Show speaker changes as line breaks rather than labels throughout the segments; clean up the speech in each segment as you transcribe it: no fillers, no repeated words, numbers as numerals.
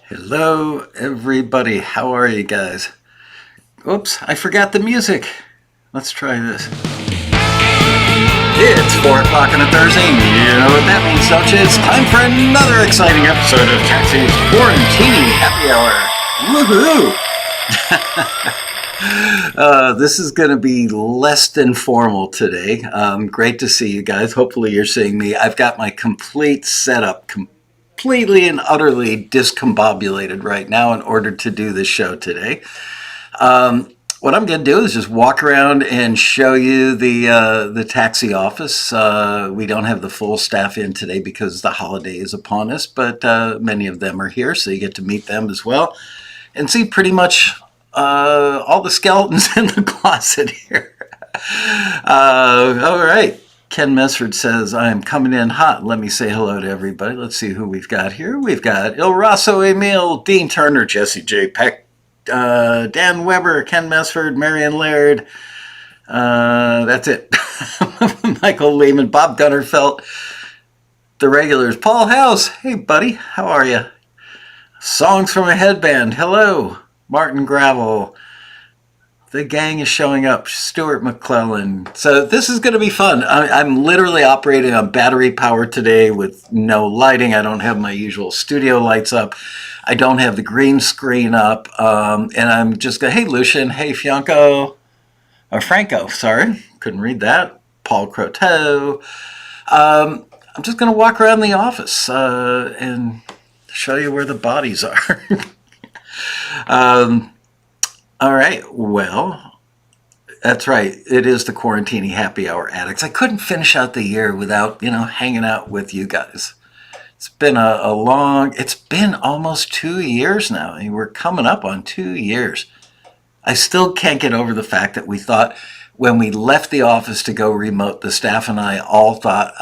Hello, everybody. How are you guys? Oops, I forgot the music. Let's try this. It's 4 o'clock on a Thursday. You know what that means, don't you? It's time for another exciting episode of TAXI Quarantini Happy Hour. Woohoo! This is going to be less than formal today. Great to see you guys. Hopefully you're seeing me. I've got my complete setup completely and utterly discombobulated right now in order to do this show today. What I'm going to do is just walk around and show you the taxi office. We don't have the full staff in today because the holiday is upon us, but many of them are here, so you get to meet them as well and see pretty much all the skeletons in the closet here. All right. Ken Mesford says, I'm coming in hot. Let me say hello to everybody. Let's see who we've got here. We've got Il Rosso Emil, Dean Turner, Jesse J. Peck, Dan Weber, Ken Mesford, Marion Laird. That's it. Michael Lehman, Bob Gunnerfelt, the regulars. Paul House. Hey, buddy. How are you? Songs from a Headband. Hello. Martin Gravel. The gang is showing up. Stuart McClellan. So this is going to be fun. I'm literally operating on battery power today with no lighting. I don't have my usual studio lights up. I don't have the green screen up. And I'm just going, hey, Lucian. Hey, Franco. Sorry. Couldn't read that. Paul Croteau. I'm just going to walk around the office and show you where the bodies are. All right, well, that's right. It is the Quarantini Happy Hour Addicts. I couldn't finish out the year without, hanging out with you guys. It's been it's been almost 2 years now. I mean, we're coming up on 2 years. I still can't get over the fact that we thought when we left the office to go remote, the staff and I all thought,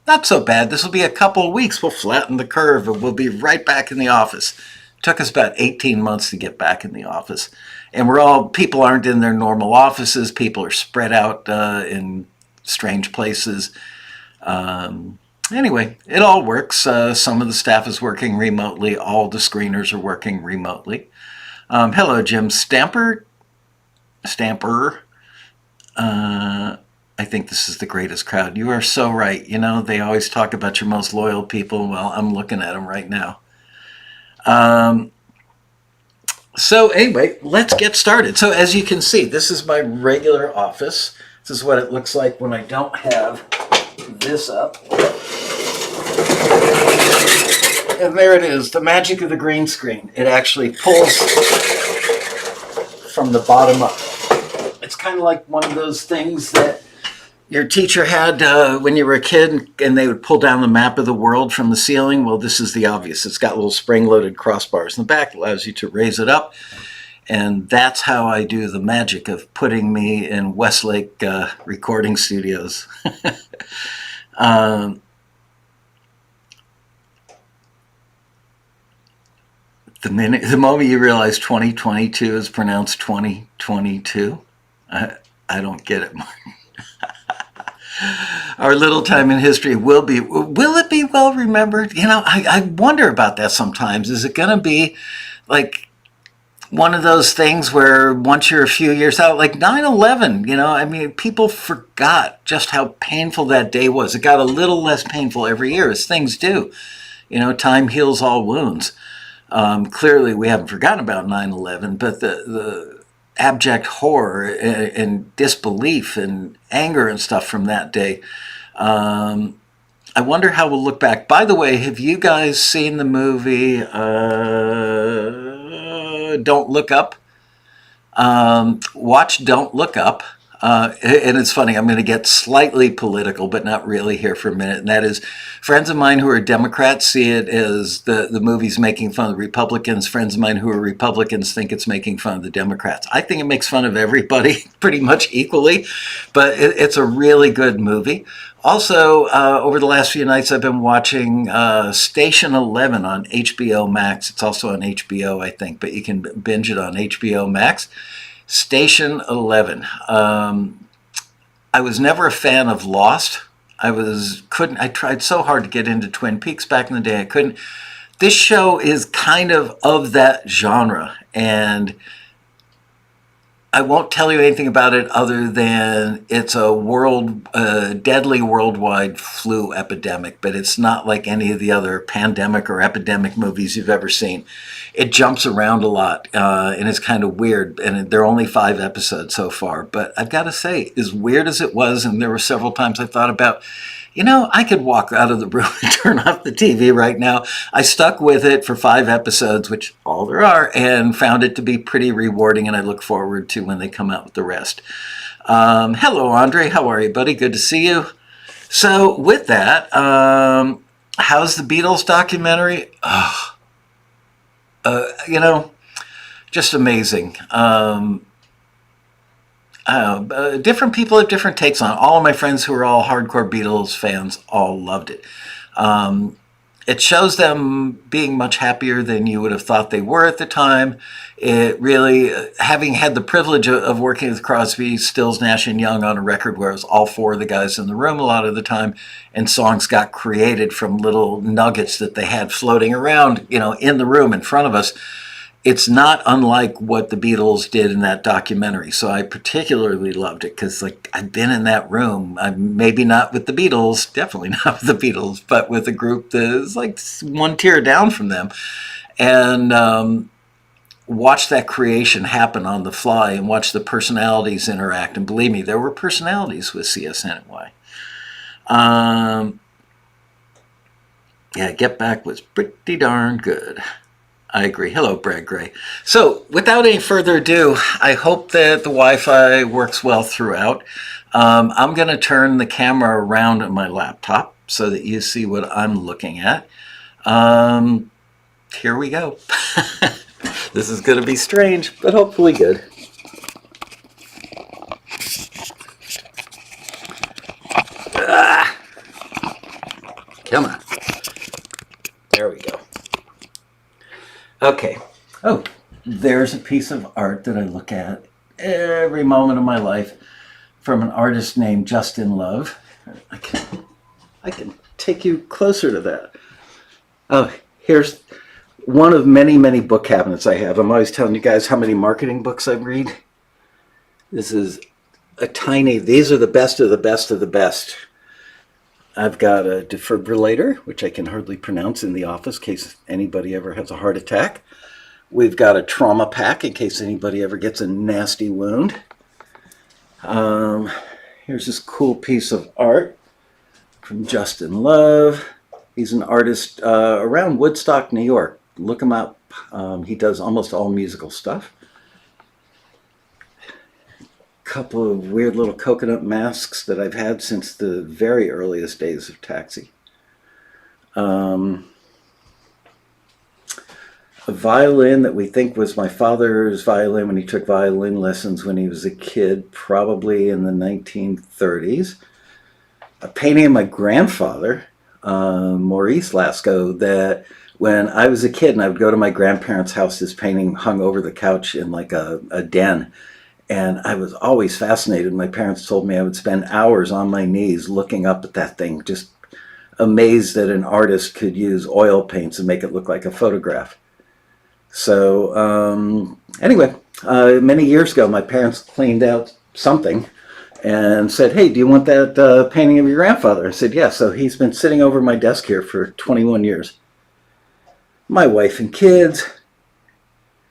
not so bad. This will be a couple of weeks. We'll flatten the curve and we'll be right back in the office. It took us about 18 months to get back in the office. And people aren't in their normal offices. People are spread out in strange places. Anyway, it all works. Some of the staff is working remotely. All the screeners are working remotely. Hello, Jim Stamper. I think this is the greatest crowd. You are so right. They always talk about your most loyal people. Well, I'm looking at them right now. So anyway, let's get started. So as you can see, this is my regular office. This is what it looks like when I don't have this up. And there it is, the magic of the green screen. It actually pulls from the bottom up. It's kind of like one of those things that your teacher had when you were a kid and they would pull down the map of the world from the ceiling. Well, this is the obvious. It's got little spring-loaded crossbars in the back. It allows you to raise it up. And that's how I do the magic of putting me in Westlake recording studios. The moment you realize 2022 is pronounced 2022, I don't get it, Martin. Our little time in history will it be well remembered? I wonder about that sometimes. Is it going to be like one of those things where once you're a few years out, like 9/11, people forgot just how painful that day was. It got a little less painful every year, as things do. Time heals all wounds. Clearly, we haven't forgotten about 9/11, but the abject horror and disbelief and anger and stuff from that day. I wonder how we'll look back. By the way, have you guys seen the movie Don't Look Up? Watch Don't Look Up. And it's funny, I'm going to get slightly political, but not really here for a minute. And that is, friends of mine who are Democrats see it as the movie's making fun of the Republicans. Friends of mine who are Republicans think it's making fun of the Democrats. I think it makes fun of everybody pretty much equally, but it's a really good movie. Also, over the last few nights, I've been watching Station 11 on HBO Max. It's also on HBO, I think, but you can binge it on HBO Max. Station 11. I was never a fan of Lost. I tried so hard to get into Twin Peaks back in the day. I couldn't. this show is kind of that genre, and I won't tell you anything about it other than it's a deadly worldwide flu epidemic, but it's not like any of the other pandemic or epidemic movies you've ever seen. It jumps around a lot, and it's kind of weird, and there are only 5 episodes so far, but I've got to say, as weird as it was, and there were several times I thought about, I could walk out of the room and turn off the TV right now. I stuck with it for 5 episodes, which all there are, and found it to be pretty rewarding, and I look forward to when they come out with the rest. Hello, Andre. How are you, buddy? Good to see you. So with that, how's the Beatles documentary? Oh, just amazing. Different people have different takes on it. All of my friends who are all hardcore Beatles fans all loved it. It shows them being much happier than you would have thought they were at the time. It really, having had the privilege of working with Crosby, Stills, Nash and Young on a record where it was all 4 of the guys in the room a lot of the time, and songs got created from little nuggets that they had floating around, in the room in front of us. It's not unlike what the Beatles did in that documentary. So I particularly loved it because, I've been in that room. Maybe not with the Beatles, definitely not with the Beatles, but with a group that is like one tier down from them. And watch that creation happen on the fly and watch the personalities interact. And believe me, there were personalities with CSNY. Get Back was pretty darn good. I agree. Hello, Brad Gray. So, without any further ado, I hope that the Wi-Fi works well throughout. I'm going to turn the camera around on my laptop so that you see what I'm looking at. Here we go. This is going to be strange, but hopefully good. Come on. There we go. Okay. Oh, there's a piece of art that I look at every moment of my life from an artist named Justin Love. I can take you closer to that. Oh, here's one of many, many book cabinets I have. I'm always telling you guys how many marketing books I read. This is these are the best of the best of the best. I've got a defibrillator, which I can hardly pronounce in the office in case anybody ever has a heart attack. We've got a trauma pack in case anybody ever gets a nasty wound. Here's this cool piece of art from Justin Love. He's an artist around Woodstock, New York. Look him up. He does almost all musical stuff. Couple of weird little coconut masks that I've had since the very earliest days of TAXI. A violin that we think was my father's violin when he took violin lessons when he was a kid, probably in the 1930s. A painting of my grandfather, Maurice Lasco, that when I was a kid and I would go to my grandparents' house, this painting hung over the couch in like a den. And I was always fascinated. My parents told me I would spend hours on my knees looking up at that thing, just amazed that an artist could use oil paints and make it look like a photograph. So anyway, many years ago, my parents cleaned out something and said, "Hey, do you want that painting of your grandfather?" I said, "Yeah." So he's been sitting over my desk here for 21 years. My wife and kids,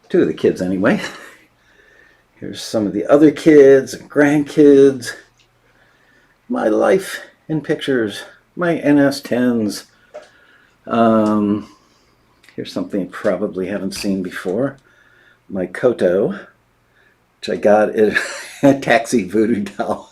2 of the kids anyway. Here's some of the other kids and grandkids. My life in pictures. My NS10s. Here's something you probably haven't seen before. My Koto, which I got at a Taxi Voodoo Doll.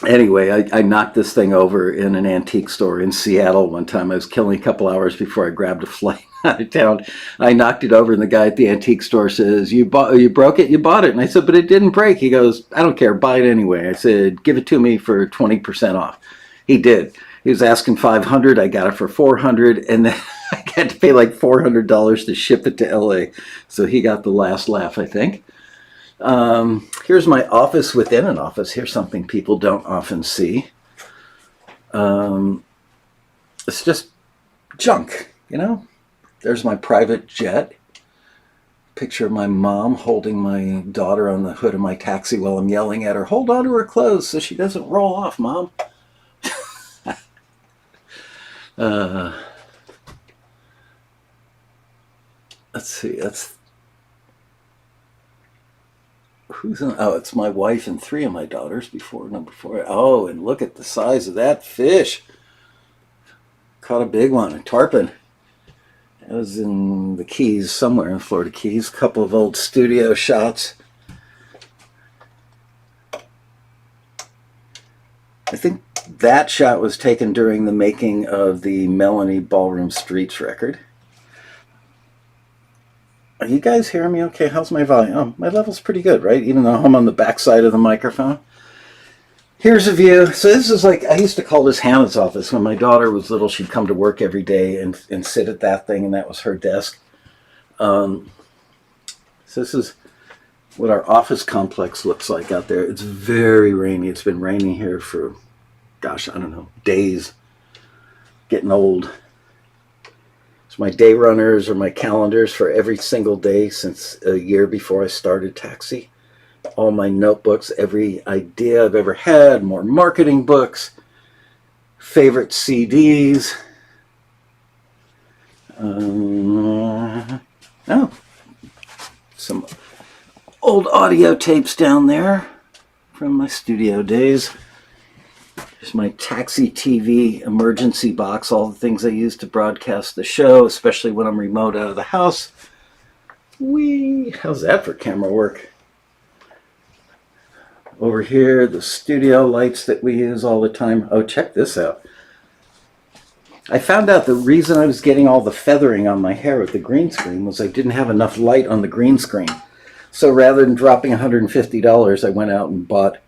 Anyway, I knocked this thing over in an antique store in Seattle one time. I was killing a couple hours before I grabbed a flight out of town. I knocked it over and the guy at the antique store says, you broke it? You bought it? And I said, but it didn't break. He goes, I don't care, buy it anyway. I said, give it to me for 20% off. He did. He was asking $500. I got it for $400, and then I had to pay like $400 to ship it to LA. So he got the last laugh, I think. Here's my office within an office. Here's something people don't often see. It's just junk, you know? There's my private jet. Picture of my mom holding my daughter on the hood of my taxi while I'm yelling at her, hold on to her clothes so she doesn't roll off, Mom. Let's see, that's who's in, oh, it's my wife and three of my daughters before number four. Oh, and look at the size of that fish. Caught a big one, a tarpon. It was in the Keys, somewhere in Florida Keys. A couple of old studio shots. I think that shot was taken during the making of the Melanie Ballroom Streets record. Are you guys hearing me okay? How's my volume? Oh, my level's pretty good, right? Even though I'm on the back side of the microphone. Here's a view. So this is like, I used to call this Hannah's office. When my daughter was little, she'd come to work every day and sit at that thing, and that was her desk. So this is what our office complex looks like out there. It's very rainy. It's been raining here for, gosh, I don't know, days. Getting old. It's my day runners or my calendars for every single day since a year before I started Taxi. All my notebooks, every idea I've ever had, more marketing books, favorite CDs. Oh, some old audio tapes down there from my studio days. There's my Taxi TV emergency box, all the things I use to broadcast the show, especially when I'm remote out of the house. Whee! How's that for camera work? Over here, the studio lights that we use all the time. Oh, check this out. I found out the reason I was getting all the feathering on my hair with the green screen was I didn't have enough light on the green screen. So rather than dropping $150, I went out and bought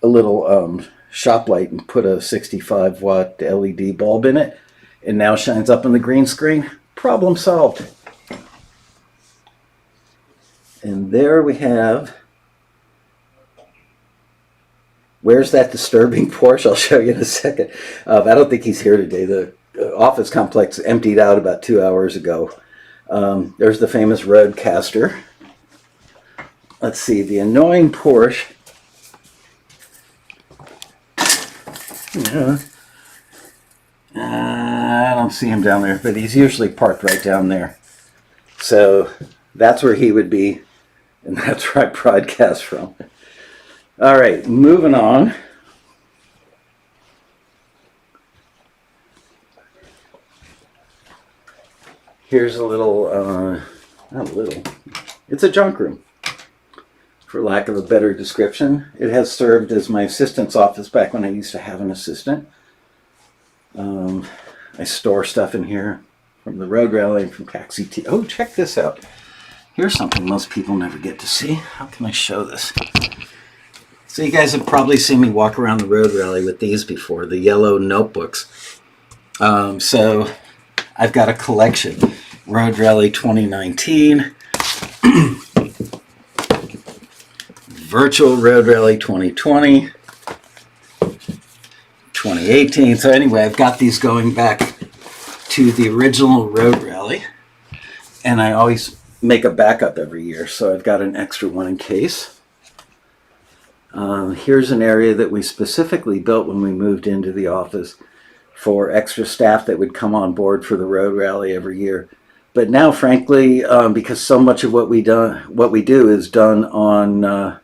a little shop light and put a 65-watt LED bulb in it. It now shines up on the green screen. Problem solved. And there we have... Where's that disturbing Porsche? I'll show you in a second. I don't think he's here today. The office complex emptied out about 2 hours ago. There's the famous Roadcaster. Let's see, the annoying Porsche. Yeah. I don't see him down there, but he's usually parked right down there. So that's where he would be, and that's where I broadcast from. All right, moving on. Here's a little, not a little, it's a junk room, for lack of a better description. It has served as my assistant's office back when I used to have an assistant. I store stuff in here from the road rally and from Taxi T. Oh, check this out. Here's something most people never get to see. How can I show this? So you guys have probably seen me walk around the road rally with these before, the yellow notebooks. So I've got a collection. Road Rally 2019, Virtual Road Rally 2020, 2018. So anyway, I've got these going back to the original Road Rally, and I always make a backup every year, so I've got an extra one in case. Here's an area that we specifically built when we moved into the office for extra staff that would come on board for the road rally every year. But now, frankly, because so much of what we do is done on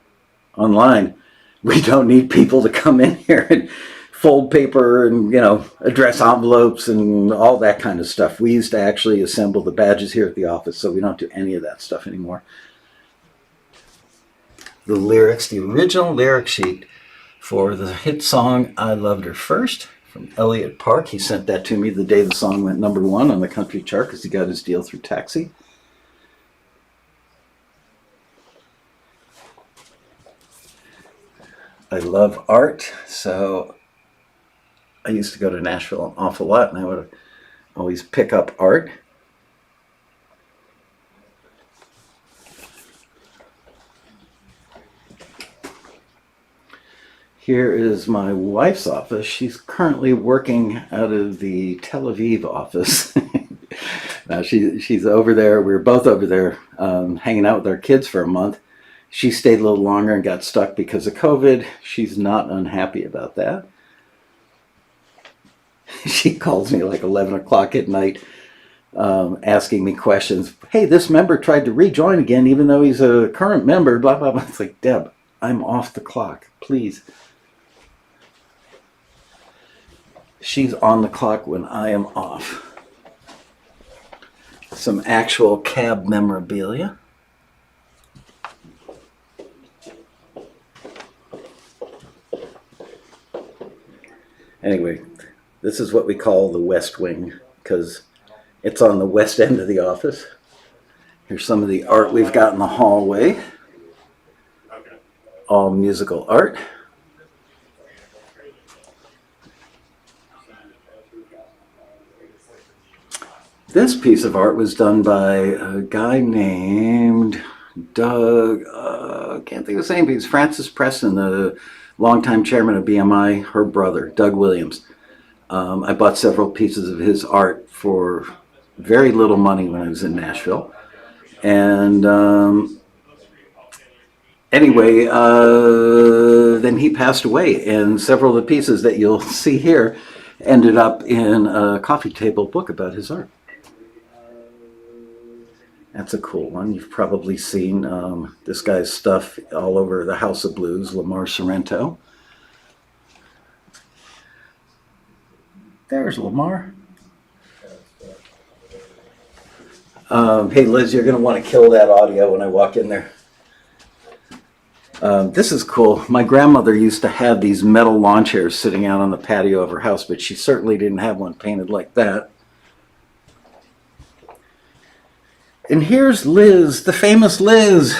online, we don't need people to come in here and fold paper and address envelopes and all that kind of stuff. We used to actually assemble the badges here at the office, so we don't do any of that stuff anymore. The lyrics, the original lyric sheet for the hit song I Loved Her First from Elliott Park. He sent that to me the day the song went #1 on the country chart because he got his deal through Taxi. I love art, so I used to go to Nashville an awful lot, and I would always pick up art. Here is my wife's office. She's currently working out of the Tel Aviv office. Now she's over there. We were both over there hanging out with our kids for a month. She stayed a little longer and got stuck because of COVID. She's not unhappy about that. She calls me like 11 o'clock at night asking me questions. Hey, this member tried to rejoin again even though he's a current member, blah, blah, blah. It's like, Deb, I'm off the clock, please. She's on the clock when I am off. Some actual cab memorabilia. Anyway, this is what we call the West Wing because it's on the west end of the office. Here's some of the art we've got in the hallway. All musical art. This piece of art was done by a guy named Doug, can't think of his name, he's Francis Preston, the longtime chairman of BMI, her brother, Doug Williams. I bought several pieces of his art for very little money when I was in Nashville. And anyway, then he passed away, and several of the pieces that you'll see here ended up in a coffee table book about his art. That's a cool one. You've probably seen this guy's stuff all over the House of Blues, Lamar Sorrento. There's Lamar. Hey Liz, you're going to want to kill that audio when I walk in there. This is cool. My grandmother used to have these metal lawn chairs sitting out on the patio of her house, but she certainly didn't have one painted like that. And here's Liz, the famous Liz.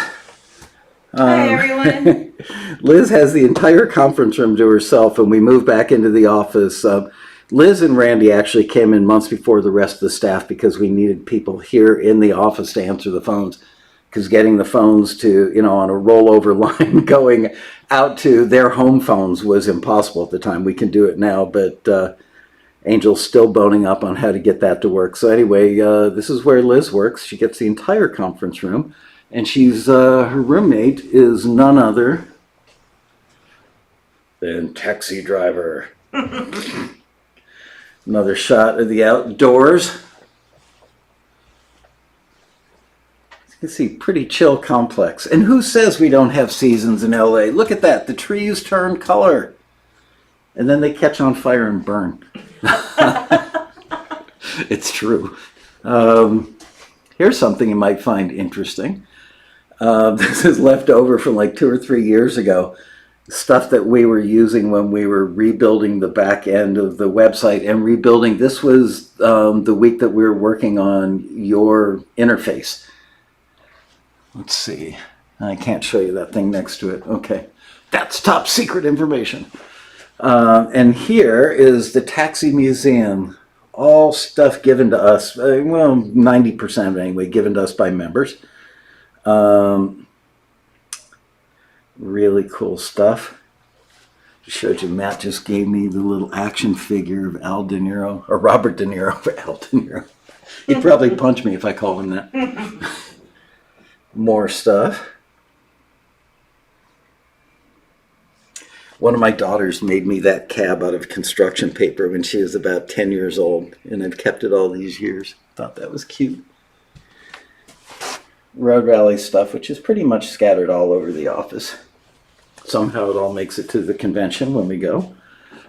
Hi, everyone.
Liz has the entire conference room to herself, and we moved back into the office. Liz and Randy actually came in months before the rest of the staff because we needed people here in the office to answer the phones. Because getting the phones to, on a rollover line going out to their home phones was impossible at the time. We can do it now, but Angel's still boning up on how to get that to work. So anyway, this is where Liz works. She gets the entire conference room, and she's her roommate is none other than Taxi Driver. Another shot of the outdoors. You can see pretty chill complex. And who says we don't have seasons in LA? Look at that. The trees turn color. And then they catch on fire and burn. It's true. Here's something you might find interesting. This is left over from like 2 or 3 years ago. Stuff that we were using when we were rebuilding the back end of the website and rebuilding. This was the week that we were working on your interface. Let's see. I can't show you that thing next to it. Okay. That's top secret information. And here is the Taxi Museum. All stuff given to us, well, 90% of it anyway, given to us by members. Really cool stuff. Just showed you, Matt just gave me the little action figure of Al De Niro, or Robert De Niro for Al De Niro. He'd probably punch me if I called him that. More stuff. One of my daughters made me that cab out of construction paper when she was about 10 years old, and I've kept it all these years. Thought that was cute. Road rally stuff, which is pretty much scattered all over the office. Somehow it all makes it to the convention when we go.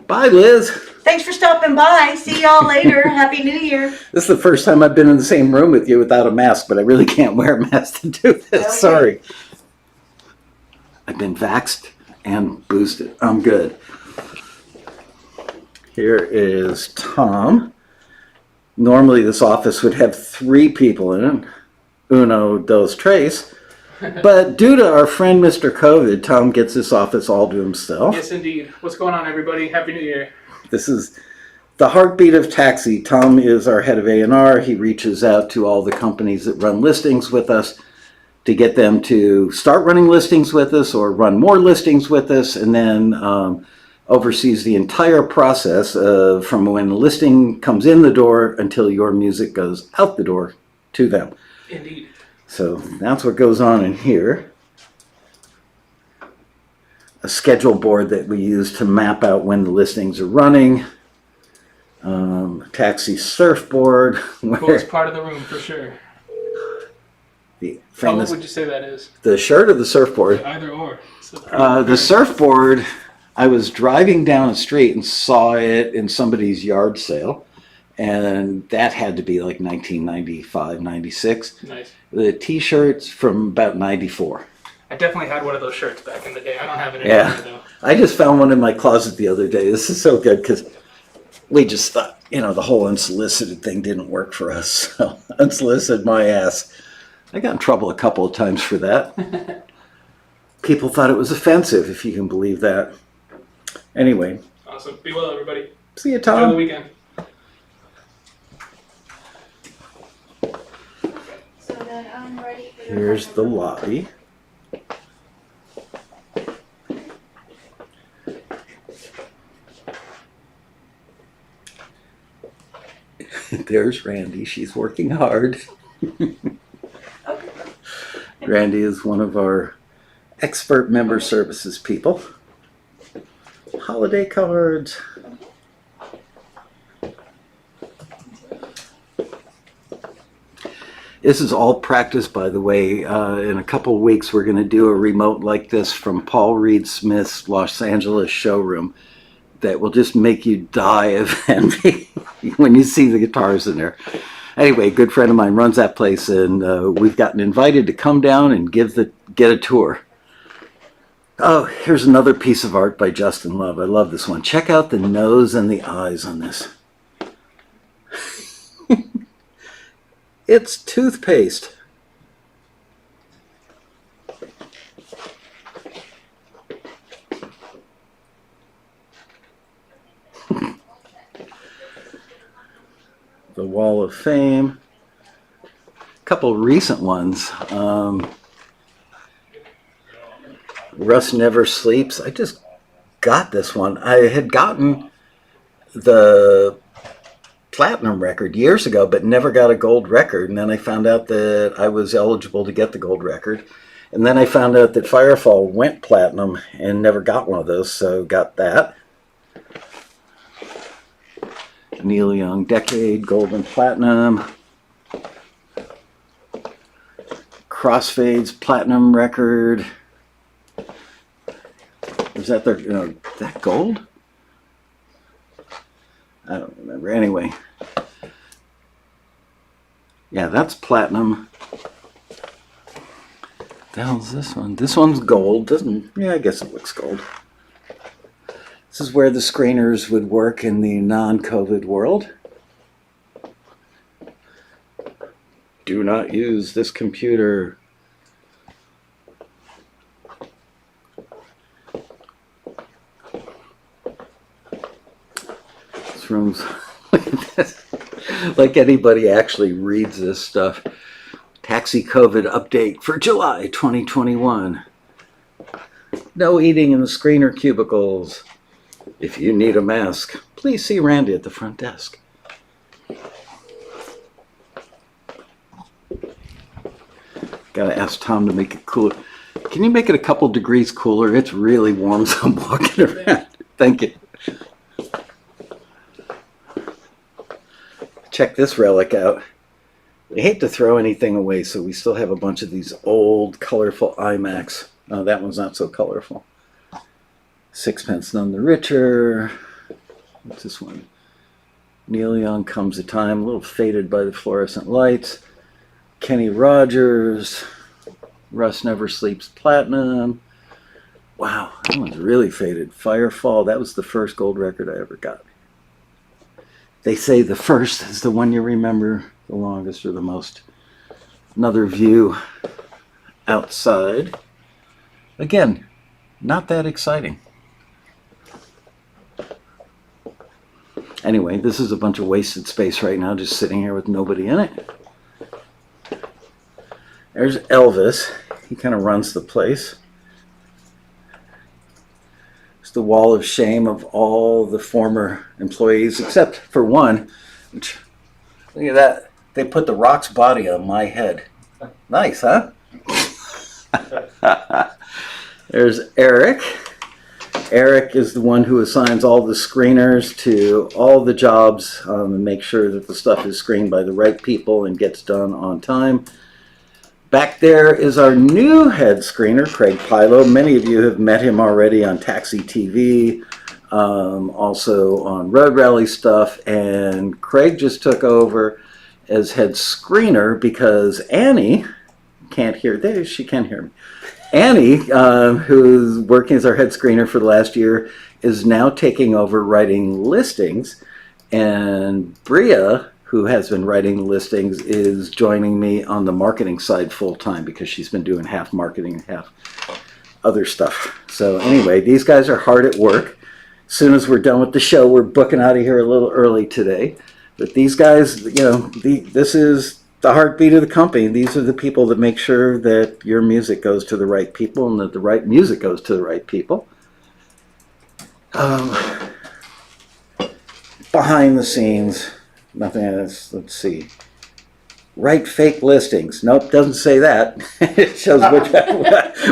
Bye, Liz.
Thanks for stopping by. See y'all later. Happy New Year.
This is the first time I've been in the same room with you without a mask, but I really can't wear a mask to do this. Okay. Sorry. I've been vaxxed and boosted. I'm good. Here is Tom. Normally this office would have 3 people in it. Uno, dos, tres. But due to our friend Mr. COVID, Tom gets this office all to himself.
Yes, indeed. What's going on, everybody? Happy New Year.
This is the heartbeat of Taxi. Tom is our head of A&R. He reaches out to all the companies that run listings with us to get them to start running listings with us or run more listings with us. And then oversees the entire process from when the listing comes in the door until your music goes out the door to them.
Indeed.
So that's what goes on in here. A schedule board that we use to map out when the listings are running. Taxi surfboard.
Coolest part of the room for sure.
The
How
famous,
would you say that is?
the shirt or the surfboard?
Either or.
The surfboard, I was driving down a street and saw it in somebody's yard sale. And that had to be like 1995, 96.
Nice.
The t-shirts from about 94.
I definitely had one of those shirts back in the day. I don't have it
Yeah.
anymore though.
I just found one in my closet the other day. This is so good because we just thought, the whole unsolicited thing didn't work for us. So unsolicited my ass. I got in trouble a couple of times for that. People thought it was offensive, if you can believe that. Anyway.
Awesome. Be well, everybody.
See you,
Enjoy
Tom.
the weekend.
So then I'm ready for
Here's the lobby. There's Randy. She's working hard.
Okay.
Randy is one of our expert member services people. Holiday cards. This is all practice, by the way. In a couple of weeks, we're going to do a remote like this from Paul Reed Smith's Los Angeles showroom that will just make you die of envy when you see the guitars in there. Anyway, a good friend of mine runs that place, and we've gotten invited to come down and get a tour. Oh, here's another piece of art by Justin Love. I love this one. Check out the nose and the eyes on this. It's toothpaste. The Wall of Fame. A couple recent ones. Russ Never Sleeps. I just got this one. I had gotten the platinum record years ago, but never got a gold record. And then I found out that I was eligible to get the gold record. And then I found out that Firefall went platinum and never got one of those, so got that. Neil Young Decade, Gold and Platinum. Crossfades Platinum record. Is that that gold? I don't remember. Anyway. Yeah, that's platinum. The hell's this one? This one's gold. Yeah, I guess it looks gold. This is where the screeners would work in the non-COVID world. Do not use this computer. This room's look at this. Like anybody actually reads this stuff. Taxi COVID update for July 2021. No eating in the screener cubicles. If you need a mask, please see Randy at the front desk. Gotta ask Tom to make it cooler. Can you make it a couple degrees cooler? It's really warm, so I'm walking around. Thank you. Check this relic out. We hate to throw anything away, so we still have a bunch of these old, colorful iMacs. Oh, that one's not so colorful. Sixpence None the Richer. What's this one? Neil Young Comes a Time, a little faded by the fluorescent lights. Kenny Rogers. Russ Never Sleeps Platinum. Wow, that one's really faded. Firefall, that was the first gold record I ever got. They say the first is the one you remember the longest or the most. Another view outside. Again, not that exciting. Anyway, this is a bunch of wasted space right now, just sitting here with nobody in it. There's Elvis. He kind of runs the place. It's the wall of shame of all the former employees, except for one. Which, look at that. They put the Rock's body on my head. Nice, huh? There's Eric. Eric is the one who assigns all the screeners to all the jobs and make sure that the stuff is screened by the right people and gets done on time. Back there is our new head screener, Craig Pilo. Many of you have met him already on Taxi TV, also on Road Rally stuff. And Craig just took over as head screener because Annie can't hear. There, she can hear me. Annie, who's working as our head screener for the last year, is now taking over writing listings. And Bria, who has been writing listings, is joining me on the marketing side full time because she's been doing half marketing and half other stuff. So anyway, these guys are hard at work. As soon as we're done with the show, we're booking out of here a little early today. But these guys, this is the heartbeat of the company. These are the people that make sure that your music goes to the right people and that the right music goes to the right people. Behind the scenes, nothing else. Let's see. Write fake listings. Nope, doesn't say that. It shows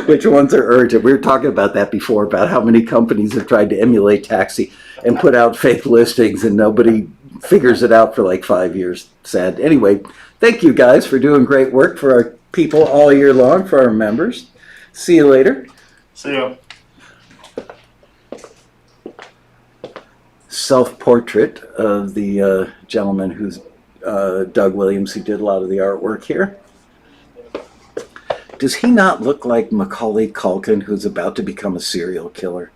which ones are urgent. We were talking about that before, about how many companies have tried to emulate Taxi and put out fake listings and nobody figures it out for like 5 years. Sad. Anyway, thank you guys for doing great work for our people all year long, for our members. See you later.
See ya.
Self-portrait of the gentleman who's Doug Williams, who did a lot of the artwork here. Does he not look like Macaulay Culkin, who's about to become a serial killer?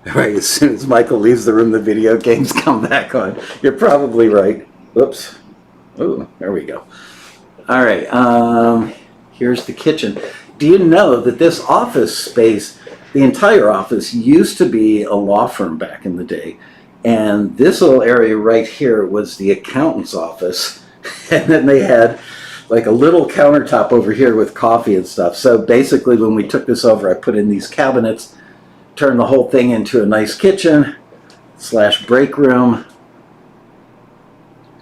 Right, as soon as Michael leaves the room, the video games come back on. You're probably right. Whoops. Oh, there we go. All right, here's the kitchen. Do you know that this office space, the entire office, used to be a law firm back in the day? And this little area right here was the accountant's office. And then they had like a little countertop over here with coffee and stuff. So basically when we took this over, I put in these cabinets, turned the whole thing into a nice kitchen / break room.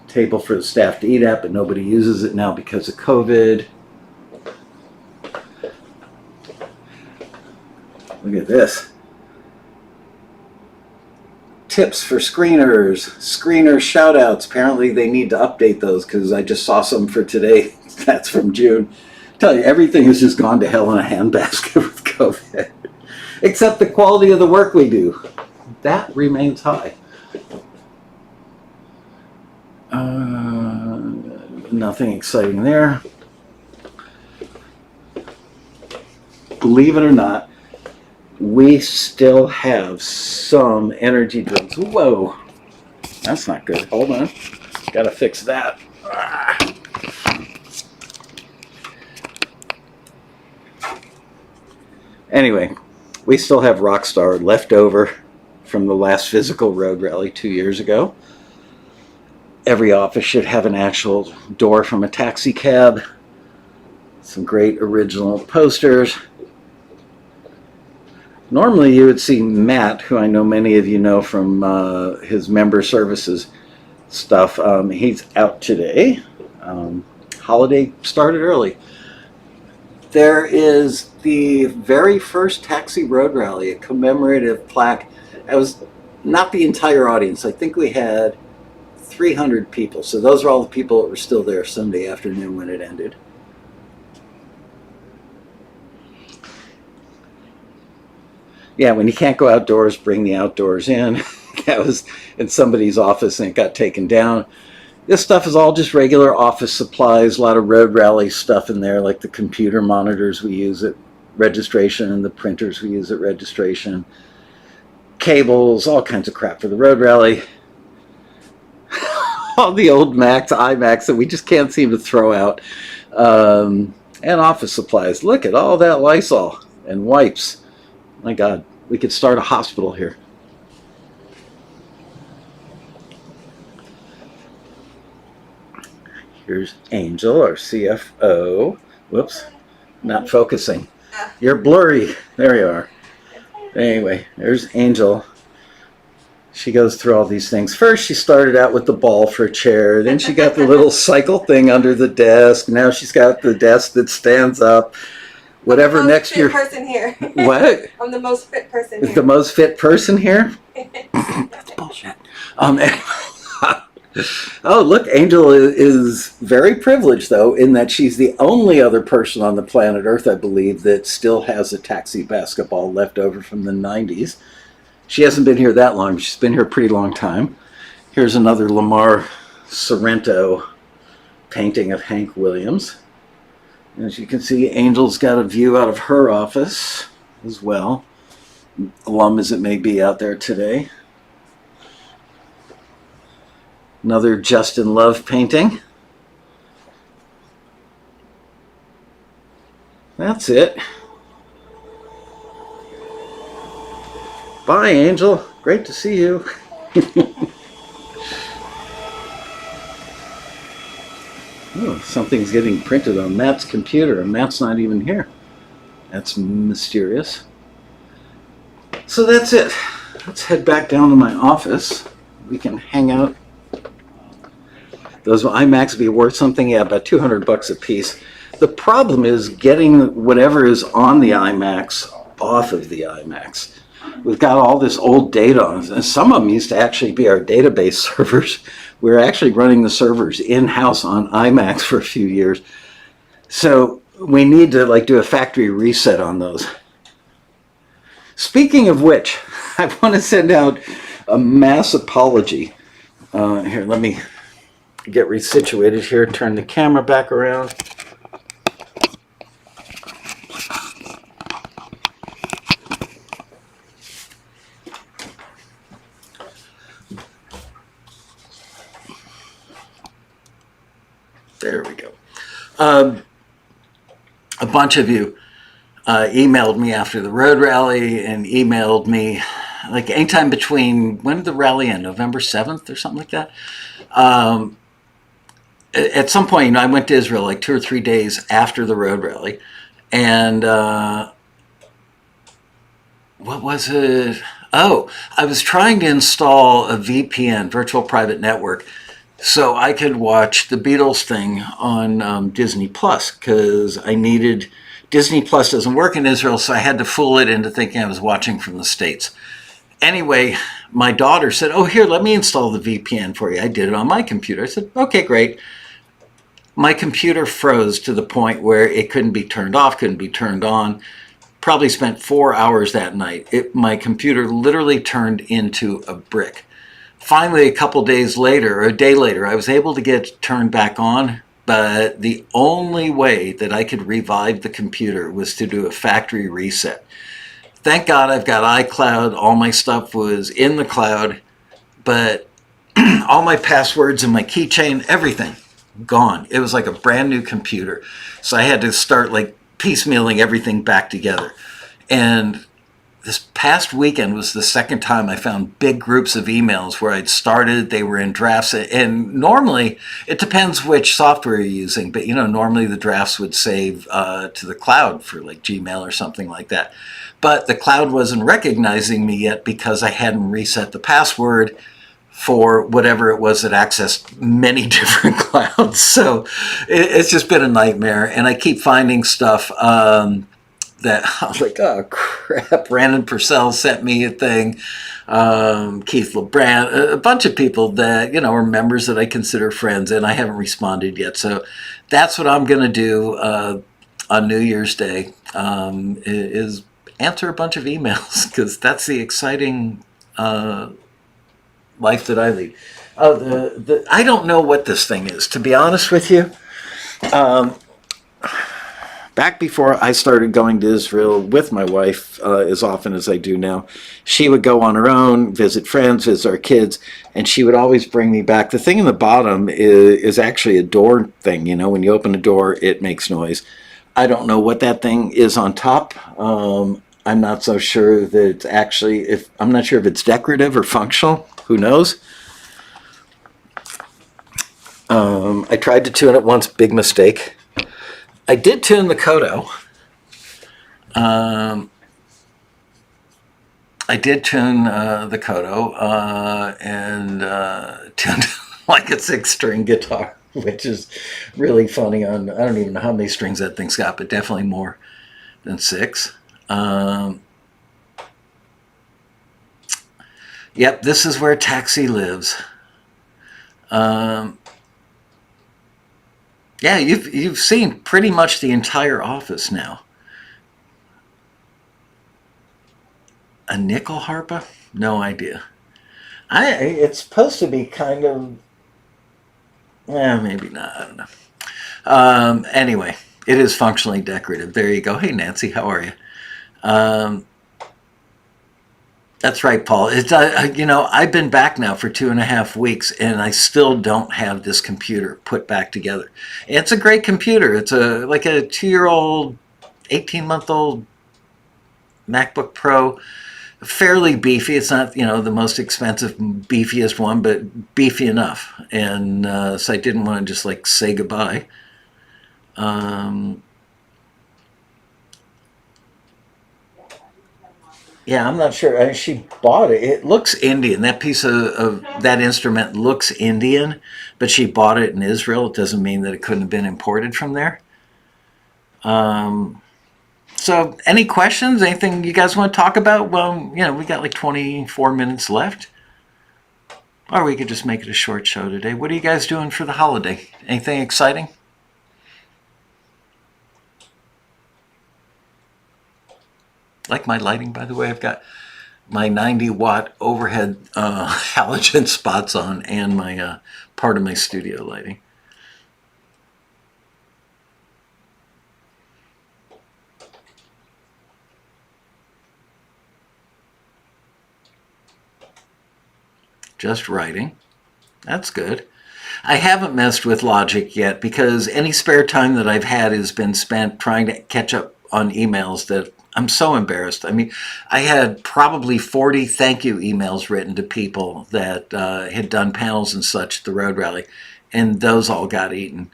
Table for the staff to eat at, but nobody uses it now because of COVID. Look at this. Tips for screeners, screener shout outs. Apparently they need to update those because I just saw some for today. That's from June. I tell you, everything has just gone to hell in a handbasket with COVID. Except the quality of the work we do. That remains high. Nothing exciting there. Believe it or not, we still have some energy drinks. Whoa, that's not good. Hold on, gotta fix that. Anyway, we still have Rockstar left over from the last physical road rally 2 years ago. Every office should have an actual door from a taxi cab. Some great original posters. Normally you would see Matt, who I know many of you know from his member services stuff. He's out today. Holiday started early. There is the very first Taxi Road Rally, a commemorative plaque. It was not the entire audience. I think we had 300 people. So those are all the people that were still there Sunday afternoon when it ended. Yeah, when you can't go outdoors, bring the outdoors in. That was in somebody's office and it got taken down. This stuff is all just regular office supplies, a lot of road rally stuff in there, like the computer monitors we use at registration and the printers we use at registration. Cables, all kinds of crap for the road rally. All the old Macs, iMacs that we just can't seem to throw out. And office supplies. Look at all that Lysol and wipes. My God, we could start a hospital here. Here's Angel, our CFO. Whoops, not focusing. You're blurry. There you are. Anyway, there's Angel. She goes through all these things. First, she started out with the ball for a chair. Then she got the little cycle thing under the desk. Now she's got the desk that stands up. Whatever next year.
Person here.
What?
I'm the most fit person here.
The most fit person here? That's bullshit. Oh, look, Angel is very privileged, though, in that she's the only other person on the planet Earth, I believe, that still has a taxi basketball left over from the 90s. She hasn't been here that long. She's been here a pretty long time. Here's another Lamar Sorrento painting of Hank Williams. As you can see, Angel's got a view out of her office as well, glum as it may be out there today. Another Justin Love painting. That's it. Bye, Angel. Great to see you. Oh, something's getting printed on Matt's computer, and Matt's not even here. That's mysterious. So that's it. Let's head back down to my office. We can hang out. Those iMacs be worth something? Yeah, about $200 a piece. The problem is getting whatever is on the iMacs off of the iMacs. We've got all this old data on it, and some of them used to actually be our database servers. We're actually running the servers in-house on iMacs for a few years. So we need to do a factory reset on those. Speaking of which, I want to send out a mass apology. Here, let me get resituated here, turn the camera back around. There we go. A bunch of you emailed me after the road rally and emailed me anytime between, when did the rally end? November 7th or something like that? At some point, I went to Israel 2 or 3 days after the road rally. And what was it? Oh, I was trying to install a VPN, virtual private network, so I could watch the Beatles thing on Disney Plus, because I needed, Disney Plus doesn't work in Israel, so I had to fool it into thinking I was watching from the States. Anyway, my daughter said, oh, here, let me install the VPN for you. I did it on my computer. I said, okay, great. My computer froze to the point where it couldn't be turned off, couldn't be turned on. Probably spent 4 hours that night. My computer literally turned into a brick. Finally, a couple days later, or a day later, I was able to get it turned back on, but the only way that I could revive the computer was to do a factory reset. Thank God I've got iCloud. All my stuff was in the cloud, but all my passwords and my keychain, everything, gone. It was like a brand new computer. So I had to start piecemealing everything back together. And this past weekend was the second time I found big groups of emails where I'd started, they were in drafts, and normally, it depends which software you're using, but normally the drafts would save to the cloud for Gmail or something like that. But the cloud wasn't recognizing me yet because I hadn't reset the password for whatever it was that accessed many different clouds. So it's just been a nightmare, and I keep finding stuff that I was like, oh crap, Brandon Purcell sent me a thing, Keith LeBrand, a bunch of people that, are members that I consider friends, and I haven't responded yet. So that's what I'm going to do on New Year's Day, is answer a bunch of emails, because that's the exciting life that I lead. I don't know what this thing is, to be honest with you. Back before I started going to Israel with my wife as often as I do now, she would go on her own, visit friends, visit our kids, and she would always bring me back. The thing in the bottom is actually a door thing. When you open a door, it makes noise. I don't know what that thing is on top. I'm not so sure that it's actually, I'm not sure if it's decorative or functional. Who knows? I tried to tune it once, big mistake. I did tune the Kodo. I did tune the Kodo and tuned like a 6-string guitar, which is really funny. I don't even know how many strings that thing's got, but definitely more than 6. Yep, this is where Taxi lives. Yeah, you've seen pretty much the entire office now. A nickel harpa? No idea. It's supposed to be kind of, maybe not. I don't know. Anyway, it is functionally decorative. There you go. Hey, Nancy, how are you? That's right, Paul. I've been back now for 2.5 weeks, and I still don't have this computer put back together. It's a great computer. It's like a 2-year-old, 18-month-old MacBook Pro, fairly beefy. It's not, the most expensive, beefiest one, but beefy enough. And so I didn't want to just like say goodbye. Yeah, I'm not sure. She bought it. It looks Indian. That piece of that instrument looks Indian, but she bought it in Israel. It doesn't mean that it couldn't have been imported from there. So, any questions? Anything you guys want to talk about? Well, we got like 24 minutes left. Or we could just make it a short show today. What are you guys doing for the holiday? Anything exciting? Like my lighting, by the way. I've got my 90-watt overhead halogen spots on and my part of my studio lighting. Just writing. That's good. I haven't messed with Logic yet because any spare time that I've had has been spent trying to catch up on emails that I'm so embarrassed. I mean, I had probably 40 thank you emails written to people that had done panels and such at the Road Rally, and those all got eaten.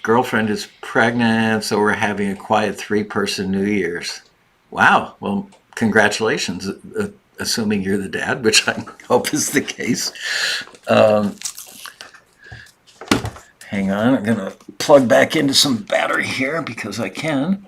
Girlfriend is pregnant, so we're having a quiet 3-person New Year's. Wow. Well, congratulations, assuming you're the dad, which I hope is the case. Hang on, I'm going to plug back into some battery here because I can.